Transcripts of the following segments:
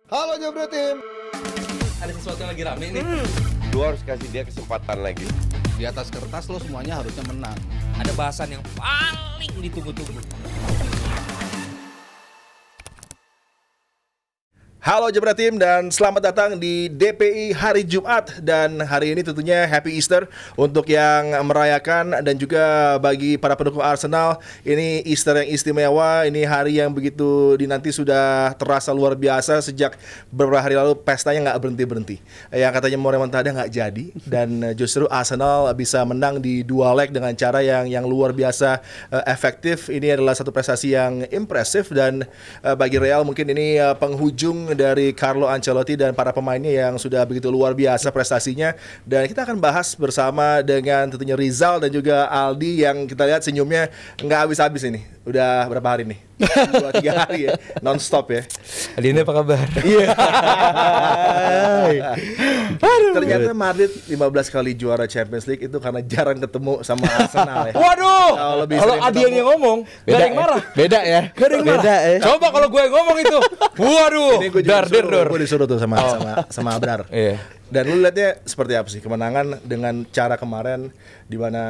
Halo Jabra Tim. Ada sesuatu yang lagi rame nih. Lu harus kasih dia kesempatan lagi. Di atas kertas lo semuanya harusnya menang. Ada bahasan yang paling ditunggu-tunggu. Halo Jabra Tim dan selamat datang di DPI hari Jumat. Dan hari ini tentunya Happy Easter untuk yang merayakan dan juga bagi para pendukung Arsenal. Ini Easter yang istimewa, ini hari yang begitu dinanti, sudah terasa luar biasa. Sejak beberapa hari lalu pestanya nggak berhenti-berhenti. Yang katanya mau remontada nggak jadi. Dan justru Arsenal bisa menang di dua leg dengan cara yang luar biasa efektif. Ini adalah satu prestasi yang impresif. Dan bagi Real mungkin ini penghujung dari Carlo Ancelotti dan para pemainnya yang sudah begitu luar biasa prestasinya. Dan kita akan bahas bersama dengan tentunya Rizal dan juga Aldi yang kita lihat senyumnya nggak habis-habis ini. Udah berapa hari nih? 2-3 hari ya, non-stop ya. Aldi, ini apa kabar? Iya. Ternyata Madrid 15 kali juara Champions League itu karena jarang ketemu sama Arsenal ya. Waduh, Kalau Adian yang ngomong, gak ada yang marah. Beda ya. Gak ada yang marah. Coba kalau gue yang ngomong itu, waduh, Ini gue disuruh tuh sama Abrar. Iya. Dan lu lihatnya seperti apa sih kemenangan dengan cara kemarin, di mana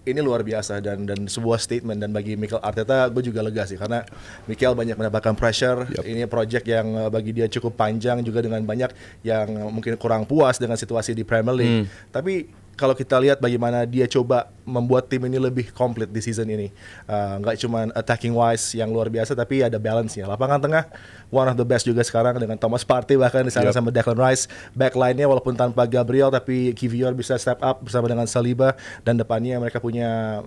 ini luar biasa dan sebuah statement. Dan bagi Mikel Arteta gue juga lega sih karena Mikel banyak mendapatkan pressure. Ini project yang bagi dia cukup panjang juga dengan banyak yang mungkin kurang puas dengan situasi di Premier League. Tapi kalau kita lihat bagaimana dia coba membuat tim ini lebih komplit di season ini, nggak cuma attacking wise yang luar biasa, tapi ada balance-nya. Lapangan tengah one of the best juga sekarang dengan Thomas Partey bahkan di sana sama Declan Rice. Backline-nya walaupun tanpa Gabriel tapi Kivior bisa step up bersama dengan Saliba, dan depannya mereka punya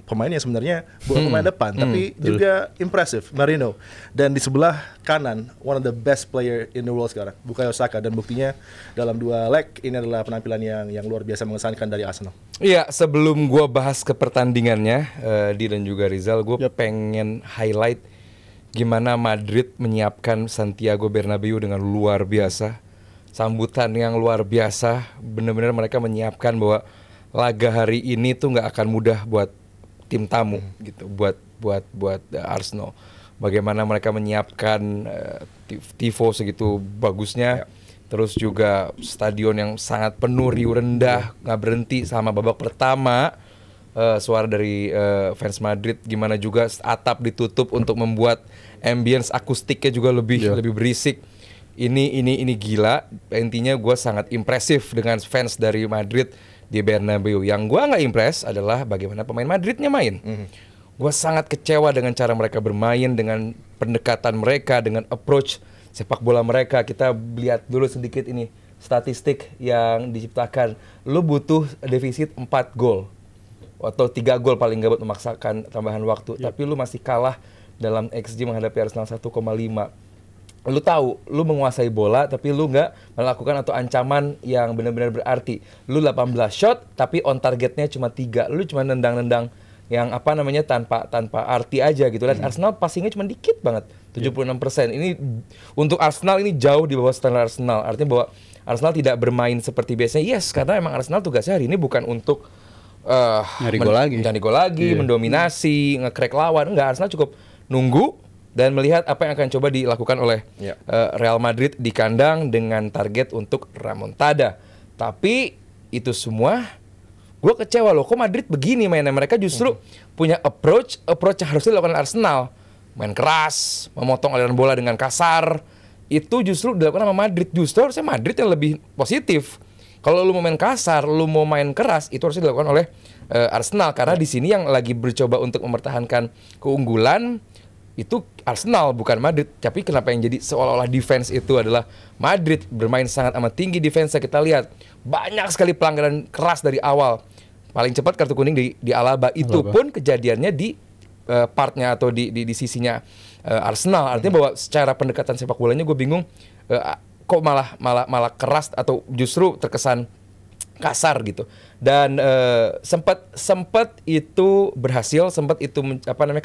pemain yang sebenarnya bukan pemain depan tapi juga impressive, Marino. Dan di sebelah kanan one of the best player in the world sekarang, Bukayo Saka, dan buktinya dalam dua leg ini adalah penampilan yang luar biasa mengesankan dari Arsenal. Iya, sebelum gue bahas ke pertandingannya, Di dan juga Rizal, gue pengen highlight gimana Madrid menyiapkan Santiago Bernabeu dengan luar biasa. Sambutan yang luar biasa, benar-benar mereka menyiapkan bahwa laga hari ini tuh nggak akan mudah buat tim tamu gitu, buat Arsenal. Bagaimana mereka menyiapkan tifo segitu bagusnya, terus juga stadion yang sangat penuh, riuh rendah, nggak berhenti sama babak pertama. Suara dari fans Madrid, gimana juga atap ditutup untuk membuat ambience akustiknya juga lebih berisik. Ini gila. Intinya gue sangat impresif dengan fans dari Madrid di Bernabeu. Yang gue nggak impress adalah bagaimana pemain Madridnya main. Gue sangat kecewa dengan cara mereka bermain, dengan pendekatan mereka, dengan approach sepak bola mereka. Kita lihat dulu sedikit ini statistik yang diciptakan. Lu butuh defisit 4 gol atau 3 gol paling nggak buat memaksakan tambahan waktu. Tapi lu masih kalah dalam XG menghadapi Arsenal 1,5. Lu tahu, lu menguasai bola tapi lu nggak melakukan atau ancaman yang benar-benar berarti. Lu 18 shot tapi on targetnya cuma 3. Lu cuma nendang-nendang yang tanpa arti aja gitu. Lihat Arsenal passingnya cuma dikit banget, 76%. Ini untuk Arsenal ini jauh di bawah standar Arsenal. Artinya bahwa Arsenal tidak bermain seperti biasanya. Yes, karena emang Arsenal tugasnya hari ini bukan untuk nyari gol lagi, mendominasi, nge-crack lawan. Enggak, Arsenal cukup nunggu dan melihat apa yang akan coba dilakukan oleh Real Madrid di kandang dengan target untuk remontada. Tapi itu semua gue kecewa loh, kok Madrid begini mainnya. Mereka justru punya approach yang harusnya dilakukan Arsenal. Main keras, memotong aliran bola dengan kasar. Itu justru dilakukan sama Madrid. Justru harusnya Madrid yang lebih positif. Kalau lu mau main kasar, lu mau main keras, itu harusnya dilakukan oleh Arsenal. Karena di sini yang lagi bercoba untuk mempertahankan keunggulan itu Arsenal, bukan Madrid. Tapi kenapa yang jadi seolah-olah defense itu adalah Madrid, bermain sangat amat tinggi defense. Kita lihat banyak sekali pelanggaran keras dari awal. Paling cepat kartu kuning di Alaba. Itu pun kejadiannya di partnya atau di sisinya Arsenal. Artinya bahwa secara pendekatan sepak bolanya gue bingung, kok malah keras atau justru terkesan kasar gitu. dan sempat itu berhasil, sempat itu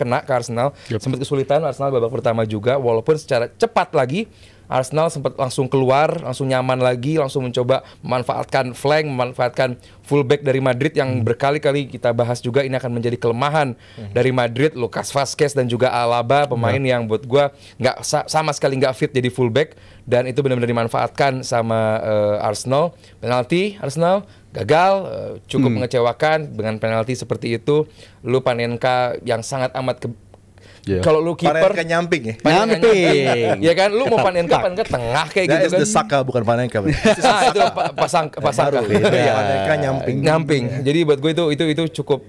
kena ke Arsenal, sempat kesulitan Arsenal babak pertama juga, walaupun secara cepat lagi Arsenal sempat langsung keluar, langsung nyaman lagi, langsung mencoba memanfaatkan flank, memanfaatkan fullback dari Madrid yang berkali-kali kita bahas juga ini akan menjadi kelemahan dari Madrid. Lucas Vazquez dan juga Alaba, pemain yang buat gue sama sekali nggak fit jadi fullback, dan itu benar-benar dimanfaatkan sama Arsenal. Penalti Arsenal gagal, cukup mengecewakan dengan penalti seperti itu. Lu Panenka yang sangat amat kalau lu kiper Panenka nyamping ya. Nyamping. Ya kan, lu mau Panenka tengah kayak gitu kan. Itu Saka bukan Panenka. Itu pasang. Panenka nyamping. Jadi buat gue itu cukup.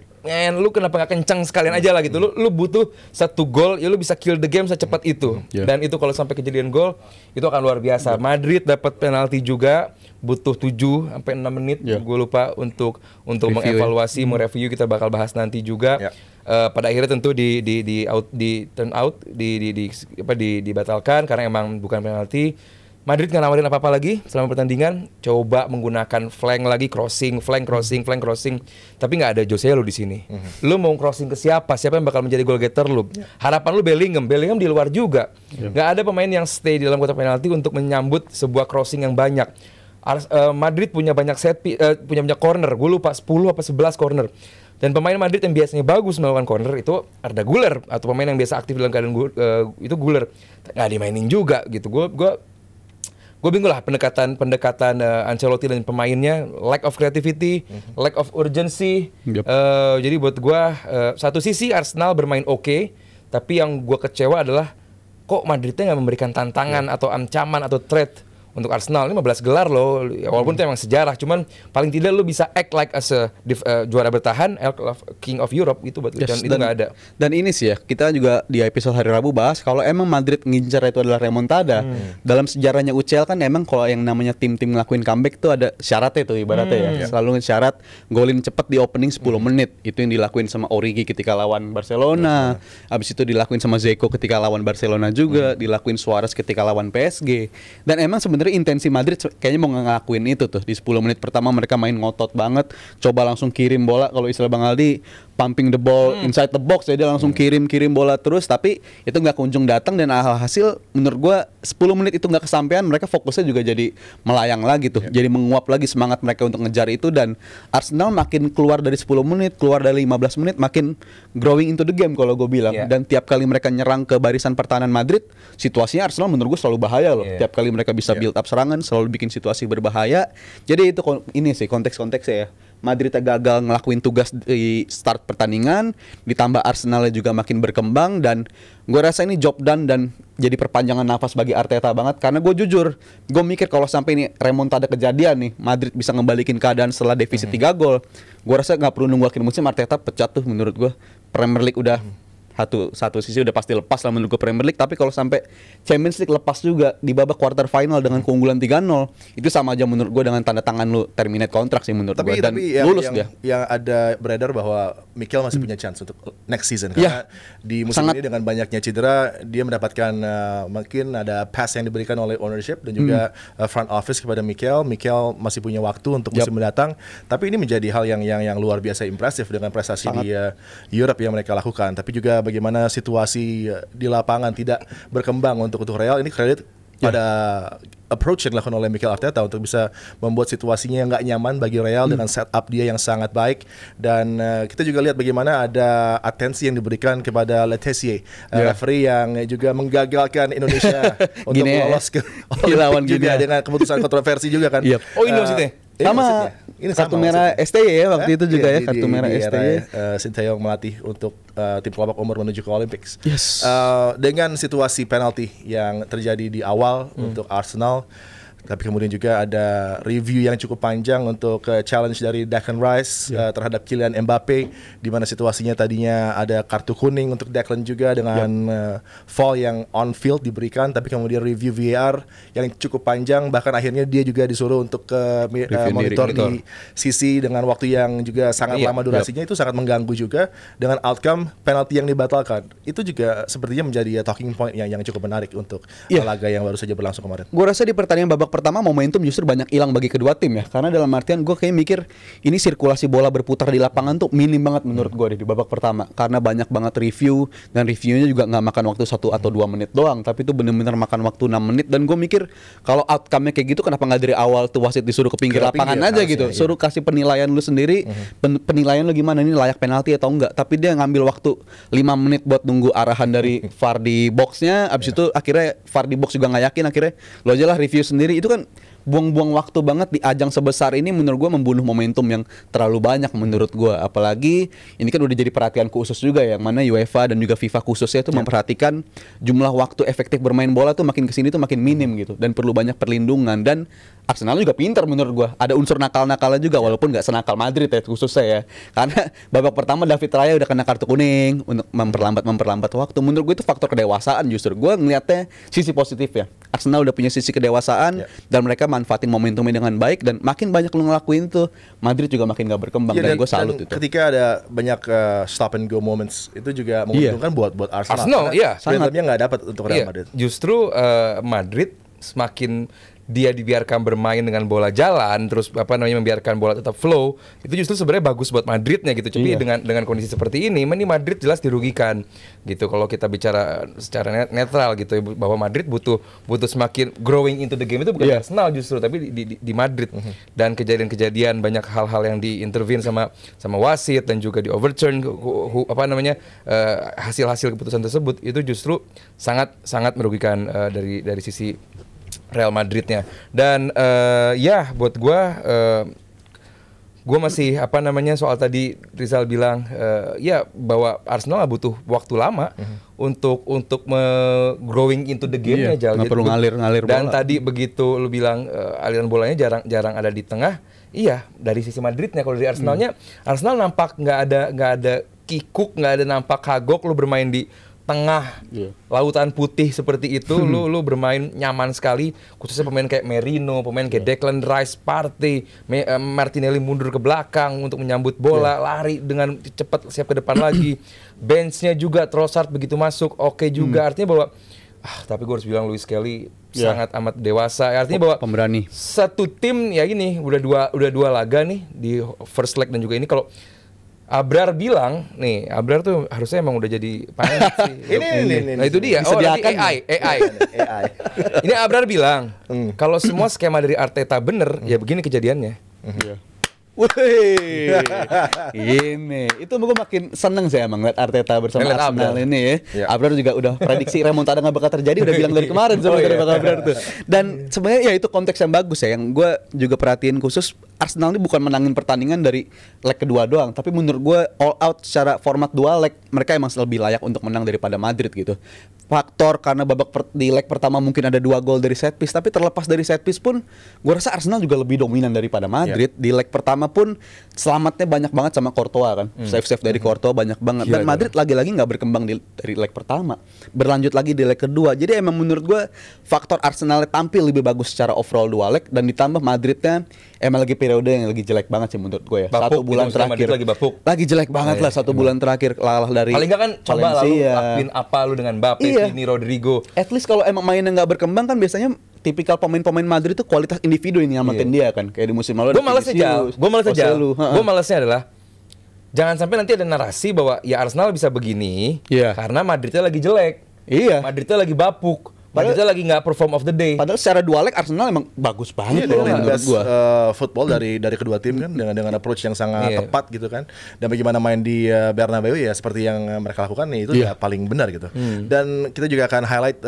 Lu kenapa gak kencang sekalian aja lah gitu. Lu butuh 1 gol, ya lu bisa kill the game secepat itu. Dan itu kalau sampai kejadian gol, itu akan luar biasa. Madrid dapat penalti juga, butuh 7 sampai 6 menit. Gue lupa untuk mengevaluasi, mereview, kita bakal bahas nanti juga. Pada akhirnya tentu dibatalkan karena emang bukan penalti. Madrid nggak nawarin apa-apa lagi selama pertandingan, coba menggunakan flank lagi, crossing, tapi nggak ada Jose lu di sini. Lu mau crossing ke siapa? Siapa yang bakal menjadi goal getter lu? Harapan lu Bellingham di luar juga. Nggak ada pemain yang stay di dalam kotak penalti untuk menyambut sebuah crossing yang banyak. Madrid punya banyak punya banyak corner. Gue lupa 10 apa 11 corner. Dan pemain Madrid yang biasanya bagus melakukan corner itu Arda Güler, atau pemain yang biasa aktif dalam keadaan itu Güler, nggak dimainin juga gitu. Gue bingung lah pendekatan Ancelotti dan pemainnya, lack of creativity, lack of urgency. Jadi buat gue satu sisi Arsenal bermain oke, tapi yang gue kecewa adalah kok Madridnya nggak memberikan tantangan atau ancaman atau threat untuk Arsenal. 15 gelar loh, walaupun itu emang sejarah, cuman paling tidak lu bisa act like as a juara bertahan, King of Europe itu, dan itu nggak ada. Dan ini sih ya, kita juga di episode hari Rabu bahas kalau emang Madrid ngincar itu adalah remontada. Dalam sejarahnya UCL kan emang kalau yang namanya tim-tim ngelakuin comeback tuh ada syaratnya tuh ibaratnya ya. Selalu syarat golin cepet di opening 10 menit. Itu yang dilakuin sama Origi ketika lawan Barcelona. Habis itu dilakuin sama Zeko ketika lawan Barcelona juga, dilakuin Suarez ketika lawan PSG. Dan emang sebenarnya intensi Madrid kayaknya mau ngelakuin itu tuh. Di 10 menit pertama mereka main ngotot banget, coba langsung kirim bola, kalau istilah Bang Aldi pumping the ball inside the box, jadi langsung kirim bola terus, tapi itu nggak kunjung datang, dan hasil menurut gua 10 menit itu nggak kesampaian, mereka fokusnya juga jadi melayang lagi tuh, jadi menguap lagi semangat mereka untuk ngejar itu. Dan Arsenal makin keluar dari 10 menit, keluar dari 15 menit, makin growing into the game kalau gue bilang. Dan tiap kali mereka nyerang ke barisan pertahanan Madrid, situasinya Arsenal menurut gue selalu bahaya loh. Tiap kali mereka bisa build up serangan, selalu bikin situasi berbahaya. Jadi itu ini sih konteks-konteksnya ya. Madrid gagal ngelakuin tugas di start pertandingan, ditambah Arsenalnya juga makin berkembang, dan gue rasa ini job done dan jadi perpanjangan nafas bagi Arteta banget. Karena gue jujur, gue mikir kalau sampai ini remontada kejadian nih, Madrid bisa ngebalikin keadaan setelah defisit 3 gol, gue rasa nggak perlu nunggu akhir musim, Arteta pecat tuh menurut gue. Premier League udah satu sisi udah pasti lepas lah menurut gue Premier League, tapi kalau sampai Champions League lepas juga di babak quarter final dengan keunggulan 3-0, itu sama aja menurut gue dengan tanda tangan lu terminate kontrak sih menurut gue, dan lulus dia. Yang ada beredar bahwa Mikel masih punya chance untuk next season, karena di musim ini dengan banyaknya cedera, dia mendapatkan mungkin ada pass yang diberikan oleh ownership dan juga front office kepada Mikel masih punya waktu untuk musim mendatang. Tapi ini menjadi hal yang luar biasa impresif dengan prestasi di Europe yang mereka lakukan, tapi juga bagaimana situasi di lapangan tidak berkembang untuk Real. Ini kredit pada approach yang dilakukan oleh Mikel Arteta untuk bisa membuat situasinya yang nggak nyaman bagi Real dengan setup dia yang sangat baik. Dan kita juga lihat bagaimana ada atensi yang diberikan kepada Letizia, referee yang juga menggagalkan Indonesia untuk lolos ke Olimpik juga dengan keputusan kontroversi juga kan. Oh ini maksudnya? Sama ini kartu merah STY ya waktu itu juga ya, kartu merah STY. Sinteyong melatih untuk tim kelompok umur menuju ke Olympics. Dengan situasi penalti yang terjadi di awal untuk Arsenal, tapi kemudian juga ada review yang cukup panjang untuk challenge dari Declan Rice terhadap Kylian Mbappe, di mana situasinya tadinya ada kartu kuning untuk Declan juga dengan foul yang on field diberikan, tapi kemudian review VAR yang cukup panjang, bahkan akhirnya dia juga disuruh untuk monitor di sisi dengan waktu yang juga sangat lama durasinya. Itu sangat mengganggu juga dengan outcome penalti yang dibatalkan. Itu juga sepertinya menjadi talking point yang cukup menarik untuk laga yang baru saja berlangsung kemarin. Gue rasa di pertandingan babak pertama momentum justru banyak hilang bagi kedua tim ya. Karena dalam artian gue kayak mikir ini sirkulasi bola berputar di lapangan tuh minim banget menurut gue di babak pertama. Karena banyak banget review, dan reviewnya juga nggak makan waktu 1 atau 2 menit doang, tapi itu bener-bener makan waktu 6 menit. Dan gue mikir kalau outcome-nya kayak gitu, kenapa nggak dari awal tuh wasit disuruh ke pinggir lapangan aja gitu. Suruh kasih penilaian lu sendiri, penilaian lu gimana, ini layak penalti atau enggak. Tapi dia ngambil waktu 5 menit buat nunggu arahan dari VAR di boxnya. Abis itu akhirnya VAR di box juga nggak yakin, akhirnya lo aja lah review sendiri. Itu kan buang-buang waktu banget di ajang sebesar ini. Menurut gue membunuh momentum yang terlalu banyak menurut gue. Apalagi ini kan udah jadi perhatian khusus juga, yang mana UEFA dan juga FIFA khususnya itu memperhatikan jumlah waktu efektif bermain bola tuh makin kesini tuh makin minim gitu, dan perlu banyak perlindungan. Dan Arsenal juga pintar menurut gue, ada unsur nakal-nakalnya juga, walaupun nggak senakal Madrid ya khususnya ya. Karena babak pertama David Raya udah kena kartu kuning untuk memperlambat waktu. Menurut gue itu faktor kedewasaan justru. Gue ngelihatnya sisi positif ya. Arsenal udah punya sisi kedewasaan dan mereka manfaatin momentumnya dengan baik, dan makin banyak lu ngelakuin tuh Madrid juga makin gak berkembang, dan gue salut itu. Ketika ada banyak stop and go moments itu juga menguntungkan buat Arsenal. Momentumnya nggak dapat untuk Real Madrid. Justru Madrid semakin dia dibiarkan bermain dengan bola jalan, terus membiarkan bola tetap flow, itu justru sebenarnya bagus buat Madridnya gitu. Tapi dengan kondisi seperti ini Madrid jelas dirugikan gitu. Kalau kita bicara secara netral gitu, bahwa Madrid butuh semakin growing into the game itu bukan Arsenal justru, tapi di Madrid. Dan kejadian-kejadian banyak hal-hal yang diintervene sama wasit, dan juga di overturn hasil-hasil keputusan tersebut, itu justru sangat merugikan dari sisi Real Madridnya. Dan buat gue masih soal tadi Rizal bilang bahwa Arsenal nggak butuh waktu lama untuk growing into the game-nya, nggak perlu ngalir bola. Dan tadi begitu lu bilang aliran bolanya jarang ada di tengah. Iya, dari sisi Madridnya. Kalau dari Arsenalnya, Arsenal nampak nggak ada kikuk, nggak ada nampak kagok. Lu bermain di tengah lautan putih seperti itu, lu bermain nyaman sekali, khususnya pemain kayak Merino, pemain kayak Declan Rice, Partey, Martinelli mundur ke belakang untuk menyambut bola, lari dengan cepat siap ke depan lagi. Benchnya juga Trossard begitu masuk, oke juga. Artinya bahwa tapi gue harus bilang Luis Kelly sangat amat dewasa. Artinya bahwa pemberani. Satu tim ya ini udah dua laga nih di first leg, dan juga ini kalau Abrar bilang, Abrar tuh harusnya emang udah jadi pilot sih. Ini. Nah itu dia. AI. Ini Abrar bilang, kalau semua skema dari Arteta bener, ya begini kejadiannya. Wih, ini itu gue makin seneng sih emang lihat Arteta bersama Arsenal ini ya. Abrar juga udah prediksi remontada nggak bakal terjadi, udah bilang dari kemarin sebenarnya bakal Abrar tuh. Dan sebenarnya ya itu konteks yang bagus ya, yang gue juga perhatiin khusus. Arsenal ini bukan menangin pertandingan dari leg kedua doang, tapi menurut gue all out secara format 2 leg mereka emang lebih layak untuk menang daripada Madrid gitu. Faktor karena di leg pertama mungkin ada 2 gol dari set piece, tapi terlepas dari set piece pun gue rasa Arsenal juga lebih dominan daripada Madrid. Di leg pertama pun selamatnya banyak banget sama Courtois kan, save dari Courtois banyak banget. Dan Madrid lagi-lagi nggak berkembang dari leg pertama, berlanjut lagi di leg kedua. Jadi emang menurut gue faktor Arsenal tampil lebih bagus secara overall 2 leg, dan ditambah Madridnya emang lagi periode yang lagi jelek banget sih menurut gue ya. Bapuk, 1 bulan terakhir lagi jelek banget lah 1 bulan terakhir, kalah dari paling nggak kan coba lalu lakuin apa lu dengan Mbappe, Vini, Rodrigo. At least kalau emang mainnya nggak berkembang kan biasanya tipikal pemain-pemain Madrid itu kualitas individu ini nyamatin dia kan, kayak di musim lalu. Gue malesnya adalah jangan sampai nanti ada narasi bahwa ya Arsenal bisa begini karena Madridnya lagi jelek, Madridnya lagi bapuk, Madridnya lagi nggak perform of the day. Padahal secara 2 leg Arsenal emang bagus banget loh menurut gua. Football dari kedua tim kan dengan approach yang sangat tepat gitu kan. Dan bagaimana main di Bernabeu ya seperti yang mereka lakukan nih, itu ya paling benar gitu. Dan kita juga akan highlight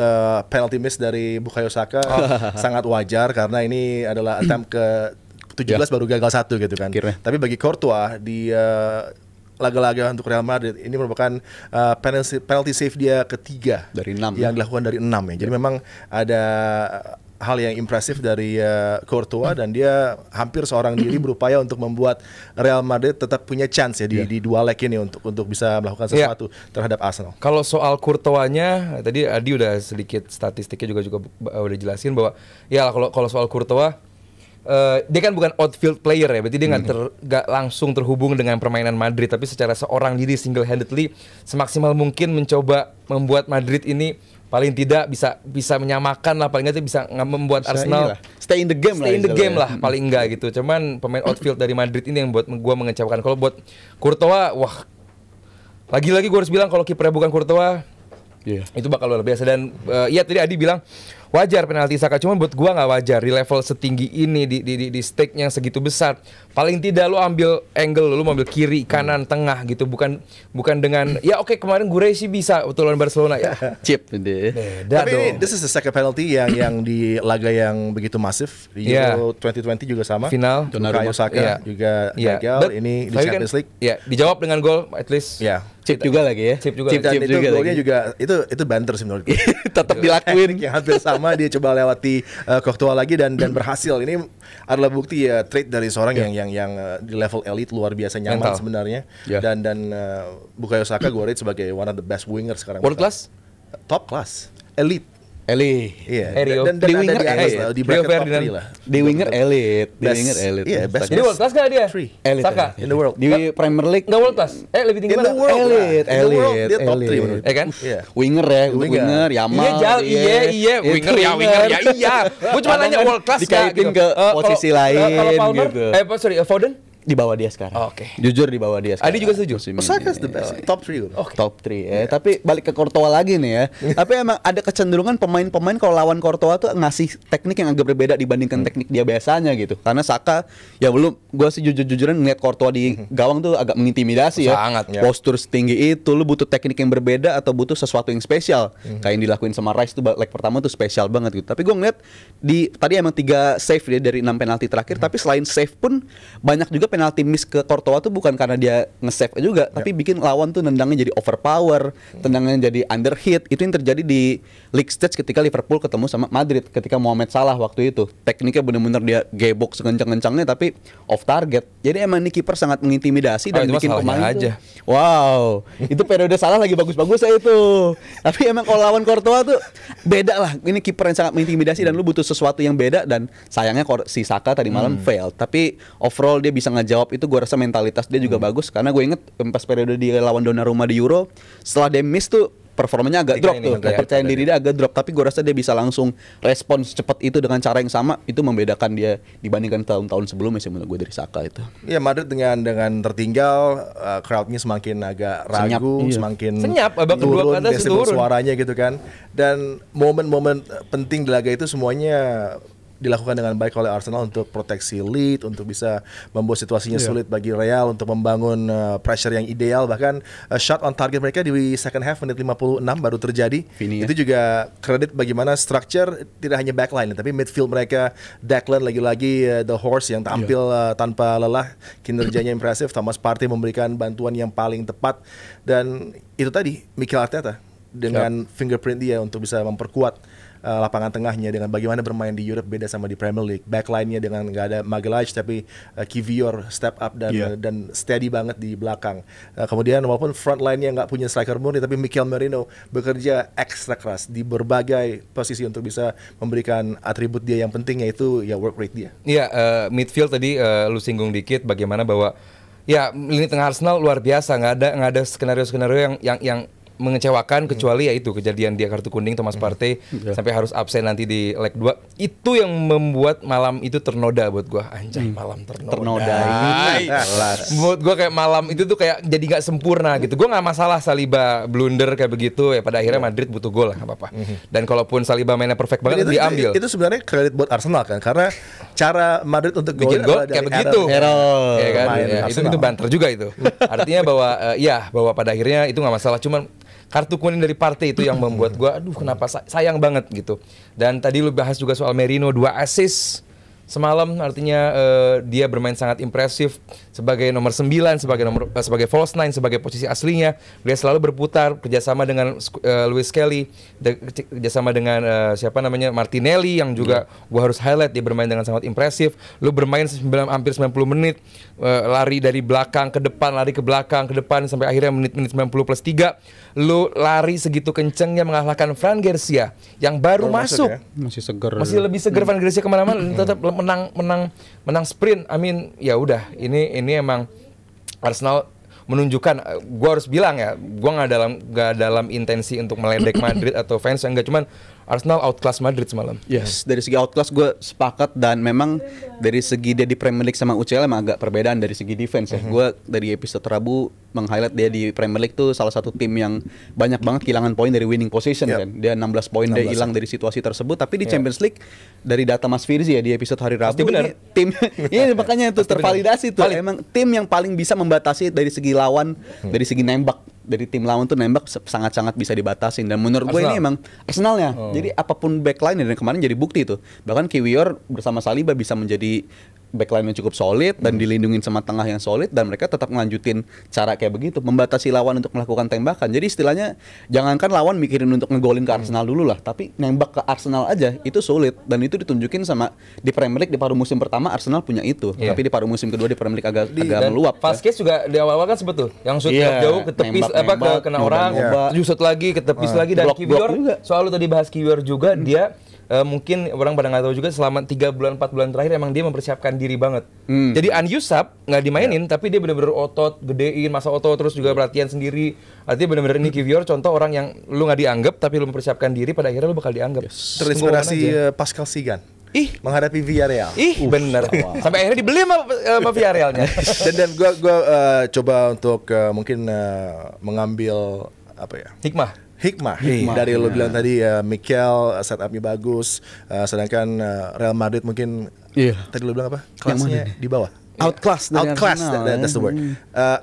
penalty miss dari Bukayo Saka. Sangat wajar karena ini adalah attempt ke 17 baru gagal 1 gitu kan. Tapi bagi Courtois di laga-laga untuk Real Madrid ini merupakan penalty save dia ketiga dari 6 yang dilakukan dari 6 ya. Jadi memang ada hal yang impresif dari Courtois, dan dia hampir seorang diri berupaya untuk membuat Real Madrid tetap punya chance ya di 2 leg ini untuk bisa melakukan sesuatu terhadap Arsenal. Kalau soal Courtois-nya tadi Adi udah sedikit statistiknya juga udah jelasin bahwa ya kalau soal Courtois dia kan bukan outfield player ya, berarti dia nggak langsung terhubung dengan permainan Madrid, tapi secara seorang diri single handedly semaksimal mungkin mencoba membuat Madrid ini paling tidak bisa menyamakan lah, paling nggak bisa membuat Arsenal stay in the game lah paling enggak gitu. Cuman pemain outfield dari Madrid ini yang buat gue mengecewakan. Kalau buat Courtois, wah, lagi-lagi gue harus bilang kalau kipernya bukan Courtois, itu bakal luar biasa. Dan iya tadi Adi bilang wajar penalti Saka, cuman buat gua nggak wajar di level setinggi ini, di stake yang segitu besar. Paling tidak lu ambil angle, lu ambil kiri, kanan, tengah gitu, bukan dengan ya oke, kemarin Gurey sih bisa waktu lawan Barcelona ya. Chip deh. Tapi ini this is the second penalty yang di laga yang begitu masif di Euro 2020 juga sama. Final Bukayo Saka juga gagal, ini di Champions League. Ya, dijawab dengan gol at least. Ya. Chip juga lagi ya. Chip juga. Dan itu golnya juga itu banter sih menurut gue. Tetap dilakuin yang hampir sama, dia coba lewati Courtois lagi dan berhasil. Ini adalah bukti ya trait dari seorang yang di level elite luar biasa nyaman sebenarnya. Dan Bukayo Saka gue rate sebagai one of the best winger sekarang. World class? Top class, elite. Iya. Dan di winger di bracket top 3 lah. Di winger elite. Iya, best. Jadi world class gak dia? Elite. Saka in the world. Di Premier League enggak world class. Lebih tinggi mana? Elite. Dia top 3 menurut. Kan? Winger ya, winger Yamal. Iya, winger. Gue cuma nanya world class dikaitin ke posisi lain gitu. Foden? Di bawah dia sekarang. Oke. Jujur di bawah dia sekarang. Adi juga setuju. Saka's the best. Top 3. Top 3 ya. Tapi balik ke Courtois lagi nih ya. Tapi emang ada kecenderungan pemain-pemain kalau lawan Courtois tuh ngasih teknik yang agak berbeda dibandingkan teknik dia biasanya gitu. Karena Saka ya belum, gue sih jujur-jujuran ngeliat Courtois di gawang tuh agak mengintimidasi ya. Sangat ya. Postur setinggi itu, lu butuh teknik yang berbeda atau butuh sesuatu yang spesial. Kayak yang dilakuin sama Rice tuh leg pertama tuh spesial banget gitu. Tapi gue ngeliat tadi emang 3 save dia dari 6 penalti terakhir. Tapi selain save pun banyak juga penalti miss ke Courtois tuh bukan karena dia nge-save juga, tapi bikin lawan tuh nendangnya jadi overpower, tendangnya jadi underhit. Itu yang terjadi di league stage ketika Liverpool ketemu sama Madrid ketika Mohamed Salah waktu itu. Tekniknya benar-benar dia gebok sekencang-kencangnya tapi off target. Jadi emang ini kiper sangat mengintimidasi dan bikin pemain aja. Wow, itu periode Salah lagi bagus-bagus ya itu. Tapi emang kalau lawan Courtois tuh beda lah. Ini kiper yang sangat mengintimidasi dan lu butuh sesuatu yang beda, dan sayangnya si Saka tadi malam fail. Tapi overall dia bisa ngejawab itu. Gue rasa mentalitas dia juga bagus, karena gue inget pas periode dia lawan Donnarumma di Euro, setelah dia miss tuh performanya agak drop tuh, kepercayaan diri dia agak drop. Tapi gue rasa dia bisa langsung respons cepat itu dengan cara yang sama. Itu membedakan dia dibandingkan tahun-tahun sebelumnya sih menurut gue dari Saka itu. Iya, Madrid dengan tertinggal, crowdnya semakin agak ragu, semakin senyap, turun desibel suaranya gitu kan. Dan momen-momen penting di laga itu semuanya dilakukan dengan baik oleh Arsenal untuk proteksi lead, untuk bisa membuat situasinya sulit bagi Real untuk membangun pressure yang ideal. Bahkan shot on target mereka di second half menit 56 baru terjadi. Itu juga kredit bagaimana structure tidak hanya backline tapi midfield mereka. Declan lagi-lagi the horse yang tampil tanpa lelah, kinerjanya impresif. Thomas Partey memberikan bantuan yang paling tepat, dan itu tadi Mikel Arteta dengan fingerprint dia untuk bisa memperkuat lapangan tengahnya dengan bagaimana bermain di Europe beda sama di Premier League. Backline-nya dengan nggak ada Magalhaes tapi Kivior step up dan steady banget di belakang. Kemudian walaupun front line-nya nggak punya striker murni, tapi Mikel Merino bekerja ekstra keras di berbagai posisi untuk bisa memberikan atribut dia yang penting, yaitu ya work rate dia. Iya, midfield tadi lu singgung dikit bagaimana bahwa ya lini tengah Arsenal luar biasa, nggak ada skenario yang mengecewakan kecuali ya itu kejadian dia kartu kuning Thomas Partey sampai harus absen nanti di leg 2. Itu yang membuat malam itu ternoda buat gua. Anjay, malam ternoda. Buat gua kayak malam itu tuh kayak jadi nggak sempurna gitu. Gua nggak masalah Saliba blunder kayak begitu ya, pada akhirnya Madrid butuh gol lah, nggak apa-apa. Dan kalaupun Saliba mainnya perfect banget diambil. Itu sebenarnya kredit buat Arsenal kan, karena cara Madrid untuk bikin gol kayak begitu. Ya kan? Itu banter juga itu. Artinya bahwa pada akhirnya itu nggak masalah, cuman kartu kuning dari Partey itu yang membuat gue aduh kenapa sayang banget gitu. Dan tadi lu bahas juga soal Merino 2 assist semalam, artinya dia bermain sangat impresif sebagai nomor 9, sebagai false 9, sebagai posisi aslinya. Dia selalu berputar kerjasama dengan Luis Kelly, kerjasama dengan Martinelli yang juga gua harus highlight, dia bermain dengan sangat impresif. Lu bermain hampir 90 menit, lari dari belakang ke depan, lari ke belakang ke depan sampai akhirnya menit 90 plus 3 lu lari segitu kencengnya mengalahkan Fran Garcia yang baru masuk ya? Masih seger, masih lebih seger Fran Garcia kemana-mana, tetap menang sprint. Ya udah, ini emang Arsenal menunjukkan, gue harus bilang ya, gue nggak dalam intensi untuk meledek Madrid atau fans, enggak, cuman Arsenal outclass Madrid semalam. Yes, dari segi outclass gue sepakat, dan memang dari segi dia di Premier League sama UCL emang agak perbedaan dari segi defense ya. Gue dari episode Rabu meng-highlight dia di Premier League tuh salah satu tim yang banyak banget kehilangan poin dari winning position kan. Dia 16 poin dia hilang dari situasi tersebut, tapi di Champions League dari data Mas Firzi ya di episode hari Rabu ini tim ini makanya itu tervalidasi tuh. Emang tim yang paling bisa membatasi dari segi lawan, dari segi nembak. Dari tim lawan tuh nembak sangat-sangat bisa dibatasin, dan menurut gue ini emang Arsenalnya. Jadi apapun backline dan kemarin jadi bukti itu. Bahkan Kiwior bersama Saliba bisa menjadi backline yang cukup solid dan dilindungin sama tengah yang solid, dan mereka tetap ngelanjutin cara kayak begitu, membatasi lawan untuk melakukan tembakan. Jadi istilahnya jangankan lawan mikirin untuk ngegolin ke Arsenal dulu lah, tapi nembak ke Arsenal aja itu sulit, dan itu ditunjukin sama di Premier League di paruh musim pertama Arsenal punya itu, tapi di paruh musim kedua di Premier League agak meluap. Vasquez juga di awal-awal kan sempet tuh yang shoot jauh ke tepis kena orang, shoot lagi ke tepis lagi, dan Kiwior soal lu tadi bahas Kiwior juga, dia mungkin orang pada nggak tahu juga, selama 3 bulan 4 bulan terakhir emang dia mempersiapkan diri banget. Jadi unusab nggak dimainin, tapi dia benar-benar otot, gedein masa otot, terus juga pelatihan sendiri. Artinya benar-benar ini Kiwior contoh orang yang lu nggak dianggap tapi lu mempersiapkan diri, pada akhirnya lu bakal dianggap. Terinspirasi Pascal Sigan menghadapi Villarreal. Bener. Sampai akhirnya dibeli sama Villarrealnya. dan gue coba untuk mungkin mengambil apa ya? Hikmah dari lo bilang tadi, Mikel setupnya bagus, sedangkan Real Madrid mungkin tadi lo bilang apa? Kelasnya di bawah. Outclass, that's the word.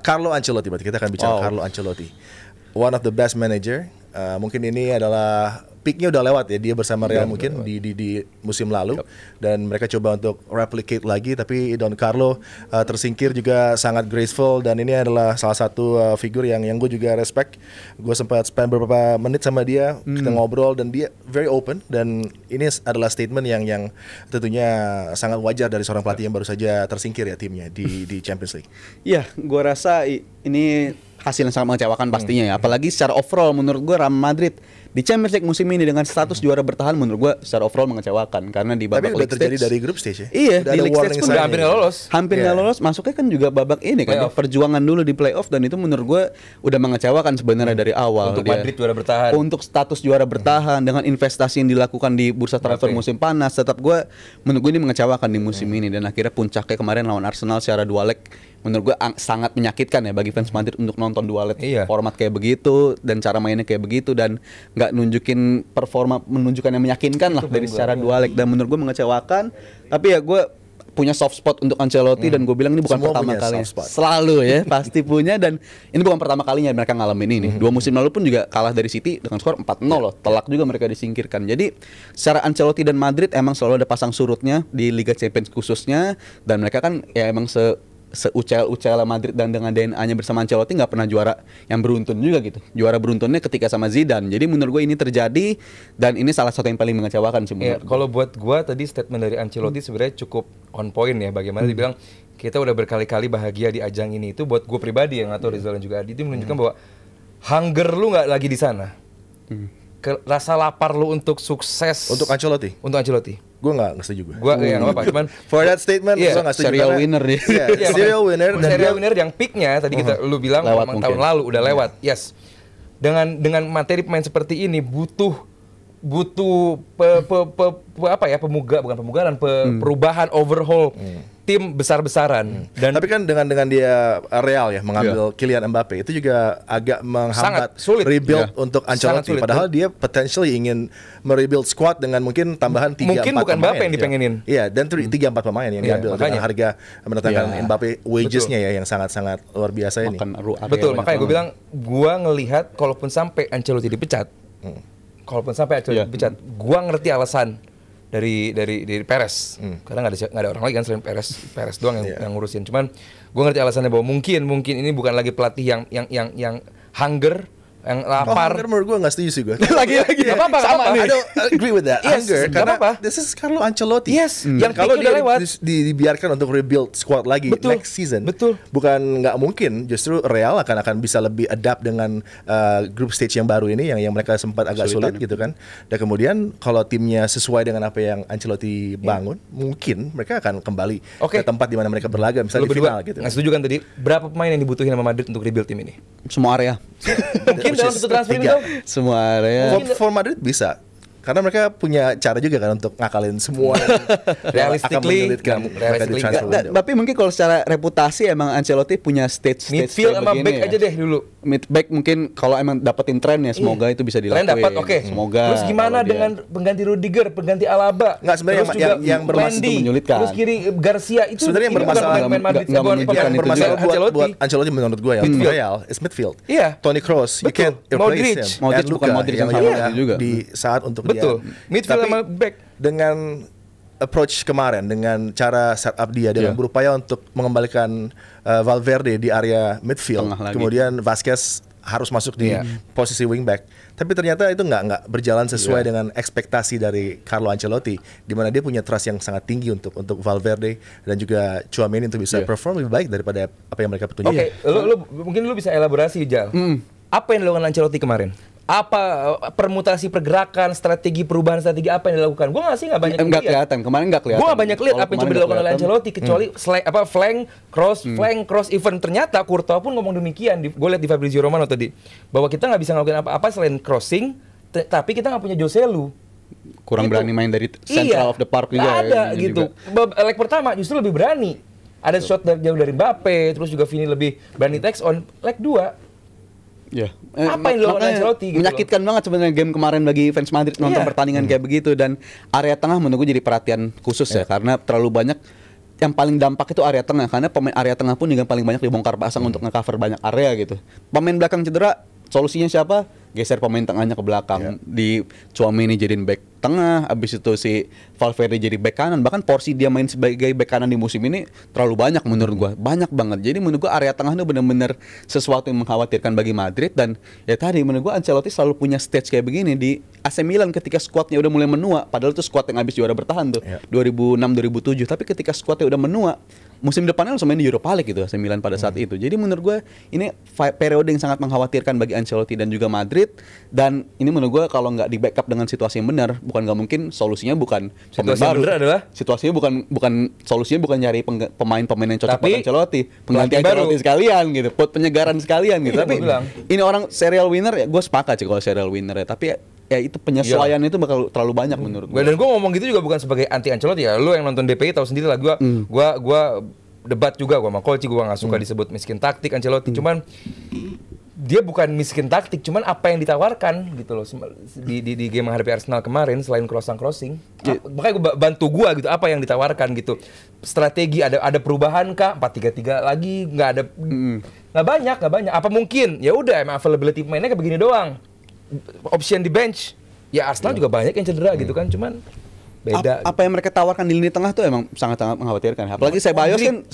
Carlo Ancelotti, berarti kita akan bicara Carlo Ancelotti, one of the best manager. Mungkin ini adalah peaknya udah lewat ya, dia bersama Real mungkin di musim lalu, dan mereka coba untuk replicate lagi, tapi Don Carlo tersingkir juga sangat graceful, dan ini adalah salah satu figur yang gue juga respect. Gue sempat spend beberapa menit sama dia, kita ngobrol, dan dia very open, dan ini adalah statement yang tentunya sangat wajar dari seorang pelatih yang baru saja tersingkir ya timnya di Champions League. Iya, gue rasa ini hasil yang sangat mengecewakan pastinya ya, apalagi secara overall menurut gue Real Madrid di Champions League musim ini dengan status juara bertahan menurut gue secara overall mengecewakan, karena di babak udah terjadi dari grup stage ya. Iya, di league stage pun hampir nggak lolos. Masuknya kan juga babak ini kan, perjuangan dulu di playoff, dan itu menurut gue udah mengecewakan sebenarnya dari awal. Untuk Madrid juara bertahan, untuk status juara bertahan dengan investasi yang dilakukan di bursa transfer musim panas, tetap menurut gue ini mengecewakan di musim ini, dan akhirnya puncaknya kemarin lawan Arsenal secara dua leg. Menurut gue sangat menyakitkan ya bagi fans Madrid untuk nonton dua leg format kayak begitu, dan cara mainnya kayak begitu, dan nggak nunjukin performa, menunjukkan yang meyakinkan lah dari secara dua leg, dan menurut gue mengecewakan. Tapi ya gue punya soft spot untuk Ancelotti, dan gue bilang ini bukan pertama kalinya, selalu ya pasti punya, dan ini bukan pertama kalinya mereka ngalamin ini. 2 musim lalu pun juga kalah dari City dengan skor 4-0 loh, telak juga mereka disingkirkan. Jadi secara Ancelotti dan Madrid emang selalu ada pasang surutnya di Liga Champions khususnya, dan mereka kan ya emang se-UCL Madrid dan dengan DNA-nya bersama Ancelotti nggak pernah juara yang beruntun juga gitu. Juara beruntunnya ketika sama Zidane. Jadi menurut gue ini terjadi, dan ini salah satu yang paling mengecewakan sih menurut gue. Kalau buat gue tadi statement dari Ancelotti sebenarnya cukup on point ya. Bagaimana dibilang kita udah berkali-kali bahagia di ajang ini, itu buat gue pribadi yang atau Rizal dan juga Adi itu menunjukkan bahwa hunger lu nggak lagi di sana. Rasa lapar lu untuk sukses. Untuk Ancelotti. Gue nggak setuju gue. Nggak apa-apa, cuman for that statement gue nggak setuju. Serial winner nih. Serial winner. Dan serial winner yang peaknya tadi lu bilang memang tahun lalu udah lewat. Yes. Dengan materi pemain seperti ini butuh perubahan overhaul tim besar-besaran. Dan tapi kan dengan dia Real ya mengambil Kylian Mbappe, itu juga agak menghambat rebuild untuk Ancelotti. Padahal dia potentially ingin merebuild squad dengan mungkin tambahan 3-4 pemain. Mungkin bukan Mbappe yang dipengenin. Iya, dan 3-4 pemain yang diambil dengan harga mendatangkan Mbappe wages-nya ya yang sangat-sangat luar biasa ini. Betul, makanya gue bilang gue ngelihat kalaupun sampai Ancelotti dipecat, gua ngerti alasan dari Perez, karena nggak ada orang lagi kan selain Perez doang yang ngurusin. Cuman gua ngerti alasannya bahwa mungkin ini bukan lagi pelatih yang hunger yang lapar. Hunger menurut gue nggak setuju sih gue. Lagi-lagi Nggak apa-apa, sama nggak nih. I don't agree with that. Yes, Hunger nggak karena apa-apa. this is Carlo Ancelotti. Yes, yang kalau peak udah dia lewat. dibiarkan untuk rebuild squad lagi Betul, next season, betul. bukan nggak mungkin. Justru Real akan bisa lebih adapt dengan group stage yang baru ini, yang mereka sempat agak sulit gitu kan. Dan kemudian kalau timnya sesuai dengan apa yang Ancelotti bangun, mungkin mereka akan kembali ke tempat di mana mereka berlaga, misalnya di final gitu. Nggak setuju kan tadi? Berapa pemain yang dibutuhin sama Madrid untuk rebuild tim ini? Semua area. Mungkin dalam satu transfer window. Semua area. For Madrid bisa. Karena mereka punya cara juga kan untuk ngakalin semua yang Realistically, akan menyulitkan mereka di transfer window. Tapi mungkin kalau secara reputasi emang Ancelotti punya stage Midfield sama back aja deh dulu. Mid back mungkin kalau emang dapetin tren ya semoga itu bisa dilakuin. Tren dapat, oke. Semoga. Terus gimana dengan pengganti Rudiger, pengganti Alaba? Nggak, sebenarnya terus juga yang bermasalah Mendy, itu menyulitkan. Terus kiri Garcia itu Sebenarnya yang ini bukan bermasalah pemain Madrid, nggak bukan menunjukkan pemain itu bermasalah Ancelotti. buat Ancelotti menurut gue ya, Real is midfield. Iya. Tony Kroos, you Betul. can't replace Modric. him. Modric And bukan Luka Modric yang yang sama udah juga. di saat untuk Betul. dia. Midfield Tapi sama back. dengan approach kemarin, dengan cara setup dia, dengan berupaya untuk mengembalikan Valverde di area midfield, Tengah lagi. kemudian Vasquez harus masuk di posisi wingback. Tapi ternyata itu nggak berjalan sesuai dengan ekspektasi dari Carlo Ancelotti, di mana dia punya trust yang sangat tinggi untuk Valverde dan juga Tchouaméni untuk bisa perform lebih baik daripada apa yang mereka tunjukkan. Oke, mungkin lu bisa elaborasi, Jal. Apa yang dilakukan Ancelotti kemarin? Apa permutasi pergerakan, perubahan strategi apa yang dilakukan? Gue nggak banyak Nggak lihat. kelihatan. Kemarin nggak kelihatan. Gue nggak banyak lihat Kalau apa yang kemarin coba dilakukan oleh nggak Ancelotti kecuali flank, cross, even ternyata Courtois pun ngomong demikian. Gue lihat di Fabrizio Romano tadi bahwa kita nggak bisa ngelakuin apa-apa selain crossing, tapi kita nggak punya Joselu. kurang Gitu. berani main dari central of the park juga. Nggak ada ya, gitu. Leg pertama justru lebih berani. Ada shot jauh dari Mbappe, terus juga Vini lebih berani takes on. Leg 2 Ya. Apa yang dilakukan Makanya Ancelotti gitu menyakitkan banget sebenarnya game kemarin bagi fans Madrid nonton pertandingan kayak begitu, dan area tengah menurut gue jadi perhatian khusus ya karena terlalu banyak. Yang paling dampak itu area tengah, karena pemain area tengah pun juga paling banyak dibongkar pasang untuk nge-cover banyak area gitu. Pemain belakang cedera, solusinya siapa? Geser pemain tengahnya ke belakang. Di Tchouaméni jadiin back tengah, abis itu si Valverde jadi back kanan. Bahkan porsi dia main sebagai back kanan di musim ini terlalu banyak menurut gua. Banyak banget. Jadi menurut gua area tengah itu benar-benar sesuatu yang mengkhawatirkan bagi Madrid. Dan ya tadi menurut gua Ancelotti selalu punya stage kayak begini di AC Milan ketika skuadnya udah mulai menua. Padahal itu skuad yang habis juara bertahan tuh 2006-2007. Tapi ketika skuadnya udah menua, musim depannya langsung main di Europa League gitu AC Milan pada saat itu. Jadi menurut gue ini periode yang sangat mengkhawatirkan bagi Ancelotti dan juga Madrid. Dan ini menurut gue kalau nggak di backup dengan situasi yang benar, bukan nggak mungkin solusinya bukan pemain baru. Adalah Situasinya solusinya bukan nyari pemain-pemain yang cocok Tapi buat Ancelotti, pengganti baru. Ancelotti sekalian gitu, buat penyegaran sekalian gitu. Tapi Gua bilang. ini orang serial winner ya, gue sepakat sih kalau serial winner ya. Tapi ya itu penyesuaian itu bakal terlalu banyak menurut gue. Dan gue ngomong gitu juga bukan sebagai anti Ancelotti ya. Lu yang nonton DPI tahu sendiri lah. Gue debat juga gue sama Kolci. Gue nggak suka disebut miskin taktik Ancelotti. Cuman dia bukan miskin taktik. Cuman apa yang ditawarkan gitu loh di game menghadapi Arsenal kemarin selain crossing. Makanya gue bantu gue gitu. Apa yang ditawarkan gitu. Strategi ada perubahan kah? 4-3-3 lagi nggak ada. Nggak banyak. Apa mungkin? Ya udah emang availability pemainnya kayak begini doang. Option di bench ya Arsenal juga banyak yang cedera gitu kan, cuman beda. Apa yang mereka tawarkan di lini tengah tuh emang sangat-sangat mengkhawatirkan. Apalagi Ceballos kan,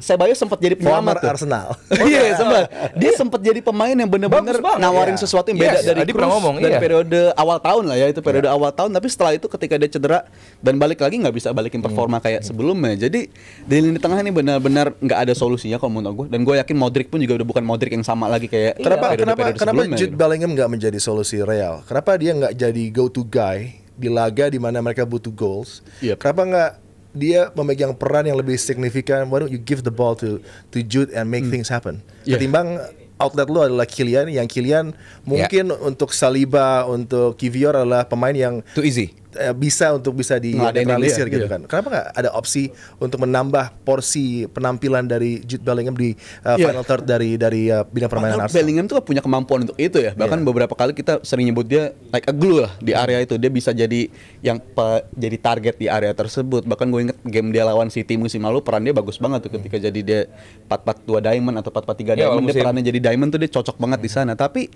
Ceballos sempat jadi penyelamat tuh. Arsenal. Iya, sempat. Dia sempat jadi pemain yang benar-benar nawarin sesuatu yang beda dari Kroos dan periode awal tahun lah ya, itu periode awal tahun. Tapi setelah itu ketika dia cedera dan balik lagi nggak bisa balikin performa kayak sebelumnya. Jadi di lini tengah ini benar-benar nggak ada solusinya kalau menurut gue. Dan gue yakin Modric pun juga udah bukan Modric yang sama lagi kayak Kenapa sebelumnya, Jude Bellingham nggak menjadi solusi Real? Kenapa dia nggak jadi go-to guy di laga di mana mereka butuh goals? Kenapa nggak dia memegang peran yang lebih signifikan? Why don't you give the ball to Jude and make things happen? Ketimbang outlet lu adalah Kylian, yang Kylian mungkin untuk Saliba, untuk Kivior adalah pemain yang too easy. Bisa di-neutralisir gitu kan. Kenapa nggak ada opsi untuk menambah porsi penampilan dari Jude Bellingham di final third dari bidang permainan Arsenal? Bellingham tuh punya kemampuan untuk itu ya. Bahkan beberapa kali kita sering nyebut dia like a glue lah di area itu. Dia bisa jadi jadi target di area tersebut. Bahkan gue inget game dia lawan City musim lalu, peran dia bagus banget tuh ketika jadi dia 4-4-2 diamond atau 4-4-3 diamond. Dia perannya jadi diamond tuh dia cocok banget di sana. Tapi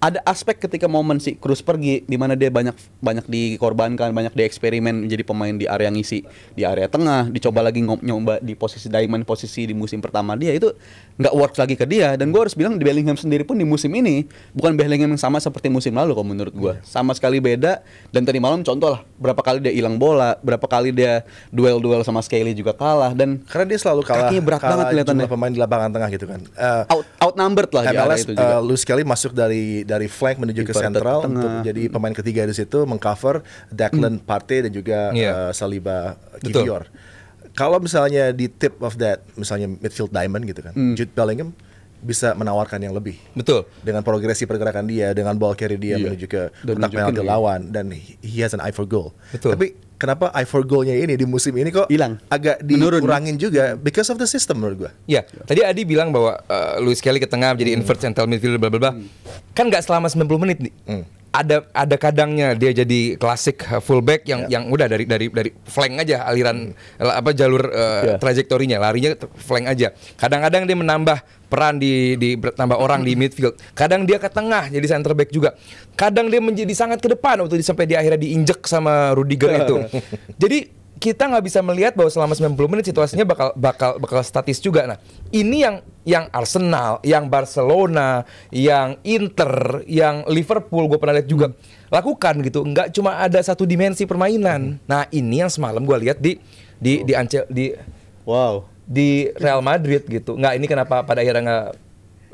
ada aspek ketika momen si Kroos pergi di mana dia banyak dikorbankan, banyak dieksperimen menjadi pemain di area ngisi di area tengah, dicoba lagi nyoba di posisi diamond posisi di musim pertama dia itu nggak works lagi ke dia. Dan gue harus bilang di Bellingham sendiri pun di musim ini bukan Bellingham yang sama seperti musim lalu kalau menurut gue. Sama sekali beda. Dan tadi malam contoh lah berapa kali dia hilang bola, berapa kali dia duel sama Skelly juga kalah, dan karena dia selalu kalah berat banget kelihatannya, pemain di lapangan tengah gitu kan. Outnumbered lah di area itu juga. Luis Skelly masuk dari flank menuju ke sentral untuk jadi pemain ketiga di situ, mengcover Declan, Partey dan juga Saliba, Kiwior. Kalau misalnya di tip of that, misalnya midfield diamond gitu kan, Jude Bellingham bisa menawarkan yang lebih. Betul. Dengan progresi pergerakan dia, dengan ball carry dia menuju ke kotak penalti lawan, dan he has an eye for goal. Betul. Tapi kenapa eye for goal-nya ini di musim ini kok hilang, agak dikurangin juga because of the system menurut gua. Ya, tadi Adi bilang bahwa Luis Skelly ke tengah jadi invert central midfielder bla bla bla. Kan nggak selama 90 menit nih. Ada kadangnya dia jadi klasik fullback yang udah dari flank aja aliran jalur trajektorinya, larinya flank aja. Kadang-kadang dia menambah peran di tambah orang di midfield. Kadang dia ke tengah jadi center back juga. Kadang dia menjadi sangat ke depan waktu sampai di akhirnya diinjek sama Rudiger itu. Jadi kita nggak bisa melihat bahwa selama 90 menit situasinya bakal statis juga. Nah, ini yang Arsenal, yang Barcelona, yang Inter, yang Liverpool gue pernah lihat juga lakukan gitu. Nggak cuma ada satu dimensi permainan. Nah, ini yang semalam gue lihat di Real Madrid gitu. Nggak, ini kenapa pada akhirnya nggak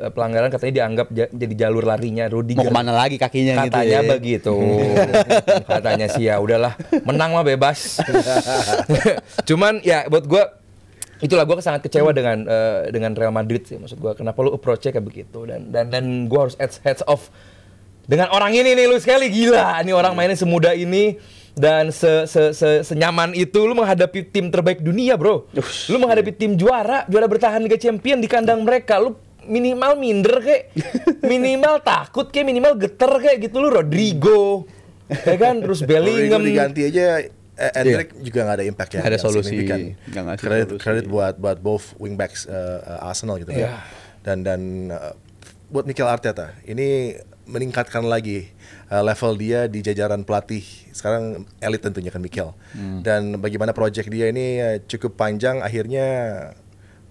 pelanggaran, katanya dianggap jadi jalur larinya Rudiger. Mau kemana lagi kakinya gitu katanya ya? Begitu. Katanya sih ya udahlah, menang mah bebas. Cuman ya buat gue itulah, gue sangat kecewa dengan Real Madrid sih. Maksud gue kenapa lu approach-nya kayak begitu, dan gue harus heads off dengan orang ini nih, lu sekali gila. Ini orang mainnya semudah ini dan senyaman itu lu menghadapi tim terbaik dunia, bro. Lu menghadapi tim juara bertahan Liga Champion di kandang mereka. Lu minimal minder kayak, minimal takut kayak, minimal geter kayak gitu. Lu Rodrigo, ya kan, terus Bellingham diganti aja. Endrick juga nggak ada impact ya. Ada solusi. Kredit buat both wingbacks Arsenal gitu kan. Dan buat Mikel Arteta ini meningkatkan lagi level dia di jajaran pelatih. Sekarang elit tentunya kan Mikel. Dan bagaimana project dia ini cukup panjang, akhirnya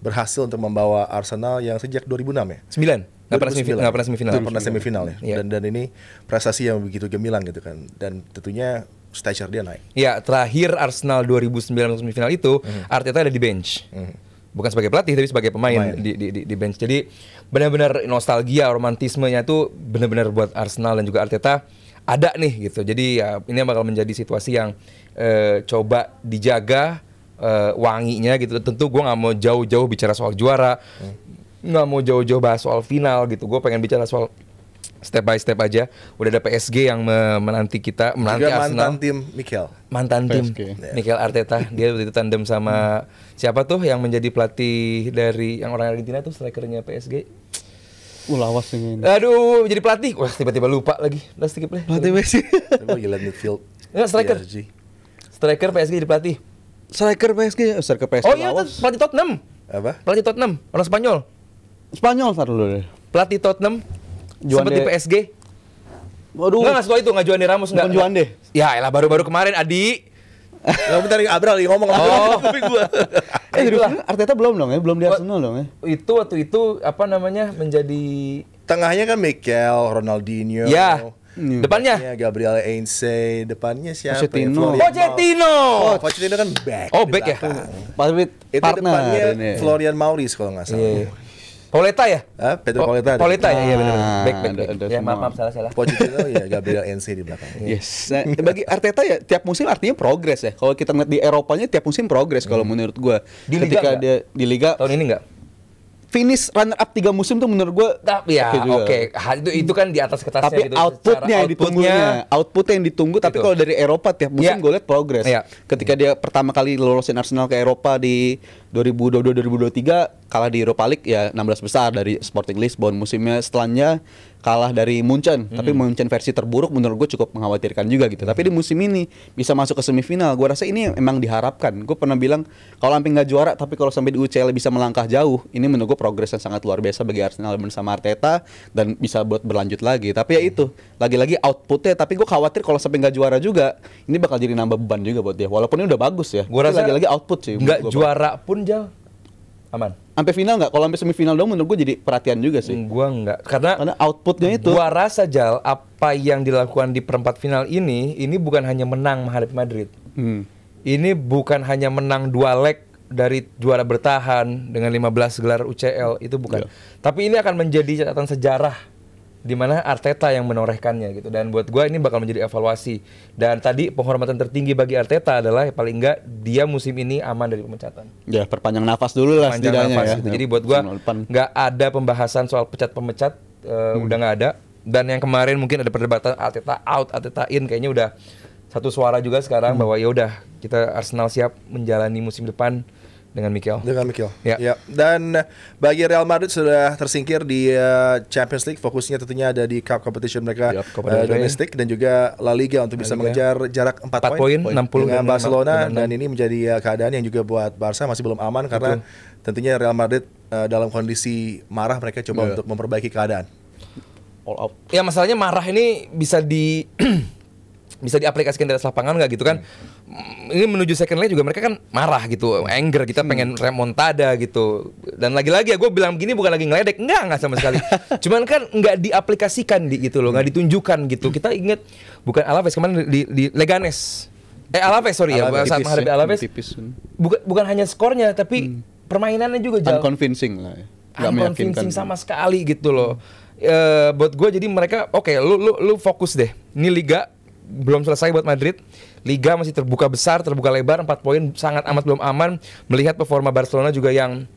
berhasil untuk membawa Arsenal yang sejak 2006 ya. 9. Nggak pernah semifinal ya. Dan ini prestasi yang begitu gemilang gitu kan. Dan tentunya stature dia naik. Ya, terakhir Arsenal 2009 semifinal itu Arteta ada di bench. Bukan sebagai pelatih tapi sebagai pemain. Di bench. Jadi benar-benar nostalgia, romantismenya tuh benar-benar buat Arsenal dan juga Arteta ada nih gitu. Jadi ya ini bakal menjadi situasi yang coba dijaga wanginya gitu. Tentu gue nggak mau jauh-jauh bicara soal juara, nggak mau jauh-jauh bahas soal final gitu. Gue pengen bicara soal step by step aja. Udah ada PSG yang menanti kita, menanti juga Arsenal. Mantan tim Mikel Arteta. Dia waktu itu tandem sama siapa tuh yang menjadi pelatih dari yang orang Argentina tuh, strikernya PSG. Lawas ini. Aduh, jadi pelatih. Wah, tiba-tiba lupa lagi. Pelatih PSG. Coba gila midfield. Enggak, striker PSG jadi pelatih. Striker PSG. Oh iya, pelatih Tottenham. Apa? Pelatih Tottenham, orang Spanyol ntar dulu deh. Pelatih Tottenham sempat di PSG. Waduh. Nggak setelah itu, nggak Juande Ramos, nggak. Bukan Juande. Ya elah, baru-baru kemarin Adi. Nggak, bentar nih, Abral lagi ngomong. Arteta belum dong ya? Belum di Arsenal dong ya? Itu waktu itu apa namanya, menjadi tengahnya kan Mikel, Ronaldinho. Ya. Depannya Gabriel Heinze, depannya siapa? Pochettino kan back. Oh, back ya. Itu depannya Florian Maurice kalau nggak salah. Pauleta ya? Pedro Pauleta. Pauleta ya, iya benar. Back. Ya, maaf salah. Pochettino ya, Gabriel Heinze di belakang. Yes. Nah, bagi Arteta ya tiap musim artinya progres ya. Kalau kita ngeliat di Eropanya tiap musim progres kalau menurut gua. Ketika dia di Liga tahun ini enggak? Finish runner up 3 musim tuh menurut gue ya oke. Itu kan di atas kertasnya. Tapi gitu, outputnya yang ditunggu. Tapi kalau dari Eropa tiap musim gue lihat progres. Ketika dia pertama kali lolosin Arsenal ke Eropa di 2022-2023 kalah di Europa League ya 16 besar dari Sporting Lisbon. Musimnya setelahnya kalah dari Munchen, tapi Munchen versi terburuk menurut gue cukup mengkhawatirkan juga gitu. Tapi di musim ini bisa masuk ke semifinal, gue rasa ini emang diharapkan. Gue pernah bilang kalau sampai nggak juara, tapi kalau sampai di UCL bisa melangkah jauh, ini menurut gue progres yang sangat luar biasa bagi Arsenal bersama Arteta dan bisa buat berlanjut lagi. Tapi ya itu, lagi-lagi outputnya. Tapi gue khawatir kalau sampai nggak juara juga, ini bakal jadi nambah beban juga buat dia. Walaupun ini udah bagus ya. Gue rasa lagi-lagi output sih. Nggak juara pun Jal aman. Sampai final nggak? Kalau sampai semifinal dong menurut gue jadi perhatian juga sih. Gua nggak, karena outputnya itu. Gua rasa Jal, apa yang dilakukan di perempat final ini bukan hanya menang menghadapi Madrid. Ini bukan hanya menang 2 leg dari juara bertahan dengan 15 gelar UCL, itu bukan. Tapi ini akan menjadi catatan sejarah di mana Arteta yang menorehkannya gitu. Dan buat gue ini bakal menjadi evaluasi. Dan tadi penghormatan tertinggi bagi Arteta adalah paling enggak dia musim ini aman dari pemecatan. Ya perpanjang nafas dulu lah setidaknya ya. Gitu. Jadi buat gue nggak ada pembahasan soal pecat-pemecat, udah nggak ada. Dan yang kemarin mungkin ada perdebatan Arteta out, Arteta in, kayaknya udah satu suara juga sekarang bahwa ya udah kita Arsenal siap menjalani musim depan dengan Mikel. Ya. Dan bagi Real Madrid sudah tersingkir di Champions League, fokusnya tentunya ada di Cup Competition mereka domestik dan juga La Liga untuk bisa mengejar jarak 4 poin 60 dengan Barcelona, dan ini menjadi keadaan yang juga buat Barca masih belum aman karena tentunya Real Madrid dalam kondisi marah, mereka coba untuk memperbaiki keadaan. All out. Ya masalahnya marah ini bisa bisa diaplikasikan di atas lapangan nggak gitu kan? Ini menuju second leg juga mereka kan marah gitu, anger, kita pengen remontada gitu. Dan lagi-lagi ya gue bilang begini bukan lagi ngeledek, enggak sama sekali. Cuman kan nggak diaplikasikan gitu loh, nggak ditunjukkan gitu. Kita inget bukan Alaves kemarin di Leganes. Alaves sorry ya, saat menghadapi Alaves. Bukan hanya skornya tapi permainannya juga jauh. Unconvincing lah. Unconvincing sama sekali gitu loh. Buat gue jadi mereka oke, lu fokus deh. Ini liga belum selesai buat Madrid. Liga masih terbuka besar, terbuka lebar, 4 poin sangat amat belum aman. Melihat performa Barcelona juga yang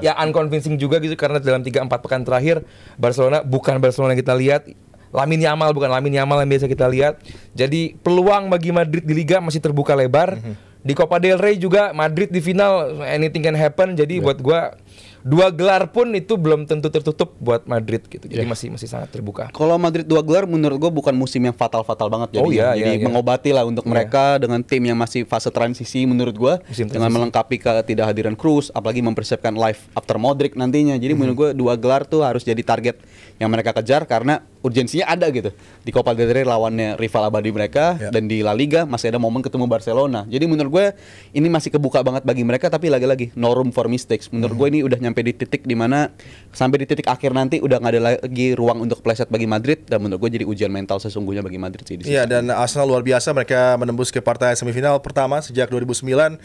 ya unconvincing juga gitu, karena dalam 3-4 pekan terakhir Barcelona bukan Barcelona yang kita lihat. Lamine Yamal bukan Lamine Yamal yang biasa kita lihat. Jadi peluang bagi Madrid di Liga masih terbuka lebar. Di Copa del Rey juga Madrid di final, anything can happen. Jadi buat gua 2 gelar pun itu belum tentu tertutup buat Madrid gitu. Jadi masih sangat terbuka. Kalau Madrid 2 gelar menurut gue bukan musim yang fatal-fatal banget jadi mengobati lah untuk mereka dengan tim yang masih fase transisi menurut gue, dengan melengkapi ketidakhadiran Kroos, apalagi mempersiapkan life after Modric nantinya. Jadi menurut gue 2 gelar tuh harus jadi target yang mereka kejar karena urgensinya ada gitu. Di Copa del Rey lawannya rival abadi mereka, dan di La Liga masih ada momen ketemu Barcelona. Jadi menurut gue ini masih kebuka banget bagi mereka, tapi lagi-lagi no room for mistakes. Menurut gue ini udah nyampe di titik dimana sampai di titik akhir nanti udah nggak ada lagi ruang untuk pleset bagi Madrid, dan menurut gue jadi ujian mental sesungguhnya bagi Madrid sih. Iya, dan Arsenal luar biasa, mereka menembus ke partai semifinal pertama sejak 2009.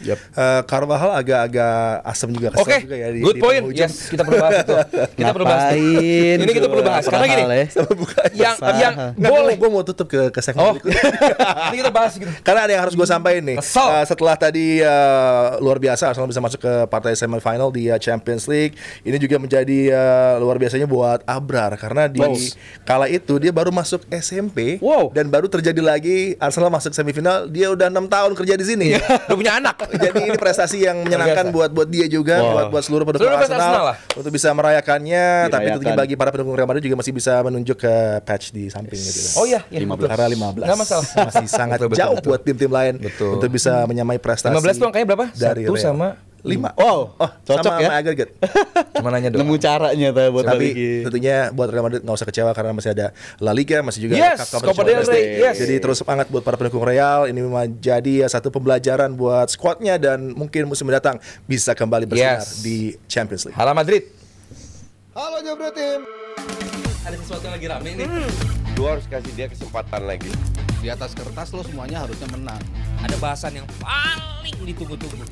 Carvajal agak-agak asam juga. Oke, juga ya good point. Yes, kita perlu bahas itu. Kita perlu bahas. Ini kita perlu bahas karena gini. Yang boleh gue mau tutup ke segmen berikutnya. Ini kita bahas gitu. Karena ada yang harus gue sampaikan nih. Setelah tadi luar biasa Arsenal bisa masuk ke partai semifinal di Champions League. Ini juga menjadi luar biasanya buat Abrar karena di kala itu dia baru masuk SMP dan baru terjadi lagi Arsenal masuk semifinal. Dia udah 6 tahun kerja di sini. Udah punya anak. Jadi ini prestasi yang menyenangkan buat dia juga, buat seluruh pendukung Arsenal untuk bisa merayakannya. Tapi tentunya bagi para pendukung Real Madrid juga masih bisa menunjuk ke patch di samping gitu. Oh iya, 15. Karena 15. Nggak masalah. Masih sangat jauh buat tim-tim lain untuk bisa menyamai prestasi. 15 tuh angkanya berapa? Dari 1 sama 5. Wow, cocok sama ya. Agregat. Cuma nanya doang. Nemu caranya buat tapi tentunya buat Real Madrid nggak usah kecewa karena masih ada La Liga, masih juga Copa del Rey. Jadi terus semangat buat para pendukung Real. Ini menjadi satu pembelajaran buat skuadnya dan mungkin musim mendatang bisa kembali bersinar di Champions League. Halo Madrid. Halo Jabro Tim. Ada sesuatu yang lagi rame nih. Lu harus kasih dia kesempatan lagi. Di atas kertas lo semuanya harusnya menang. Ada bahasan yang paling ditunggu-tunggu.